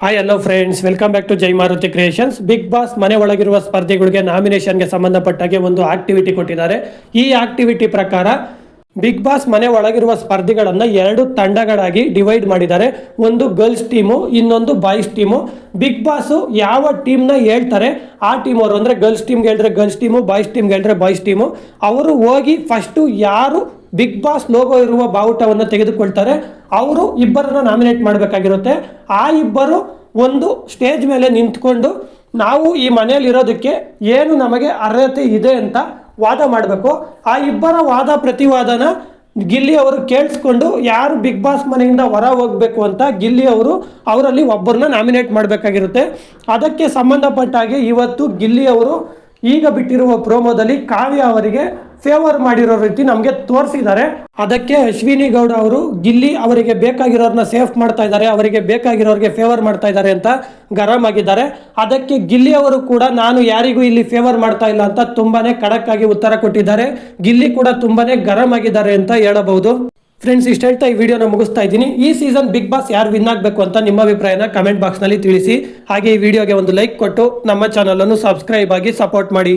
Hi hello friends, welcome back to Jai Maruti creations. Bigg Boss ಮನೆ ಒಳಗಿರುವ ಸ್ಪರ್ಧಿಗಳಿಗೆ ನಾಮಿನೇಷನ್ಗೆ ಸಂಬಂಧಪಟ್ಟಾಗೆ ಒಂದು ಆಕ್ಟಿವಿಟಿ ಕೊಟ್ಟಿದ್ದಾರೆ. ಈ ಆಕ್ಟಿವಿಟಿ ಪ್ರಕಾರ ಬಿಗ್ ಬಾಸ್ ಮನೆ ಒಳಗಿರುವ ಸ್ಪರ್ಧಿಗಳನ್ನು 2 ತಂಡಗಳಾಗಿ ಡಿವೈಡ್ ಮಾಡಿದ್ದಾರೆ. ಒಂದು ಗರ್ಲ್ಸ್ ಟೀಮು, ಇನ್ನೊಂದು ಬಾಯ್ಸ್ ಟೀಮು. ಬಿಗ್ ಬಾಸ್ ಯಾವ ಟೀಮ್ನ ಹೇಳ್ತಾರೆ ಆ ಟೀಮ್ ಅವರು, ಅಂದರೆ ಗರ್ಲ್ಸ್ ಟೀಮ್ಗೆ ಹೇಳಿದ್ರೆ ಗರ್ಲ್ಸ್ ಟೀಮು, ಬಾಯ್ಸ್ ಟೀಮ್ಗೆ ಹೇಳಿದ್ರೆ ಬಾಯ್ಸ್ ಟೀಮು, ಅವರು ಹೋಗಿ ಫಸ್ಟು ಯಾರು ಬಿಗ್ ಬಾಸ್ ಲೋಗೋ ಇರುವ ಬಾವುಟವನ್ನು ತೆಗೆದುಕೊಳ್ತಾರೆ ಅವರು ಇಬ್ಬರನ್ನ ನಾಮಿನೇಟ್ ಮಾಡಬೇಕಾಗಿರುತ್ತೆ. ಆ ಇಬ್ಬರು ಒಂದು ಸ್ಟೇಜ್ ಮೇಲೆ ನಿಂತ್ಕೊಂಡು ನಾವು ಈ ಮನೆಯಲ್ಲಿ ಇರೋದಕ್ಕೆ ಏನು ನಮಗೆ ಅರ್ಹತೆ ಇದೆ ಅಂತ ವಾದ ಮಾಡಬೇಕು. ಆ ಇಬ್ಬರ ವಾದ ಪ್ರತಿವಾದನ ಗಿಲ್ಲಿ ಅವರು ಕೇಳಿಸ್ಕೊಂಡು ಯಾರು ಬಿಗ್ ಬಾಸ್ ಮನೆಯಿಂದ ಹೊರ ಹೋಗಬೇಕು ಅಂತ ಗಿಲ್ಲಿ ಅವರು ಅವರಲ್ಲಿ ಒಬ್ಬರನ್ನ ನಾಮಿನೇಟ್ ಮಾಡಬೇಕಾಗಿರುತ್ತೆ. ಅದಕ್ಕೆ ಸಂಬಂಧಪಟ್ಟ ಹಾಗೆ ಇವತ್ತು ಗಿಲ್ಲಿ ಅವರು ಈಗ ಬಿಟ್ಟಿರುವ ಪ್ರೋಮೋದಲ್ಲಿ ಕಾವ್ಯ ಅವರಿಗೆ ಫೇವರ್ ಮಾಡಿರೋ ರೀತಿ ನಮಗೆ ತೋರಿಸಿದ್ದಾರೆ. ಅದಕ್ಕೆ ಅಶ್ವಿನಿ ಗೌಡ ಅವರು ಗಿಲ್ಲಿ ಅವರಿಗೆ ಬೇಕಾಗಿರೋರನ್ನ ಸೇಫ್ ಮಾಡ್ತಾ ಇದ್ದಾರೆ, ಅವರಿಗೆ ಬೇಕಾಗಿರೋರಿಗೆ ಫೇವರ್ ಮಾಡ್ತಾ ಇದ್ದಾರೆ ಅಂತ ಗರಂ ಆಗಿದ್ದಾರೆ. ಅದಕ್ಕೆ ಗಿಲ್ಲಿ ಅವರು ಕೂಡ ನಾನು ಯಾರಿಗೂ ಇಲ್ಲಿ ಫೇವರ್ ಮಾಡ್ತಾ ಇಲ್ಲ ಅಂತ ತುಂಬಾನೇ ಖಡಕ್ ಆಗಿ ಉತ್ತರ ಕೊಟ್ಟಿದ್ದಾರೆ. ಗಿಲ್ಲಿ ಕೂಡ ತುಂಬಾನೇ ಗರಂ ಆಗಿದ್ದಾರೆ ಅಂತ ಹೇಳಬಹುದು. ಫ್ರೆಂಡ್ಸ್, ಇಷ್ಟ ಹೇಳ್ತಾ ಈ ವಿಡಿಯೋನ ಮುಗಿಸ್ತಾ ಇದ್ದೀನಿ. ಈ ಸೀಸನ್ ಬಿಗ್ ಬಾಸ್ ಯಾರು ವಿನ್ ಆಗಬೇಕು ಅಂತ ನಿಮ್ಮ ಅಭಿಪ್ರಾಯನ ಕಮೆಂಟ್ ಬಾಕ್ಸ್ನಲ್ಲಿ ತಿಳಿಸಿ. ಹಾಗೆ ಈ ವಿಡಿಯೋಗೆ ಒಂದು ಲೈಕ್ ಕೊಟ್ಟು ನಮ್ಮ ಚಾನಲನ್ನು ಸಬ್ಸ್ಕ್ರೈಬ್ ಆಗಿ ಸಪೋರ್ಟ್ ಮಾಡಿ.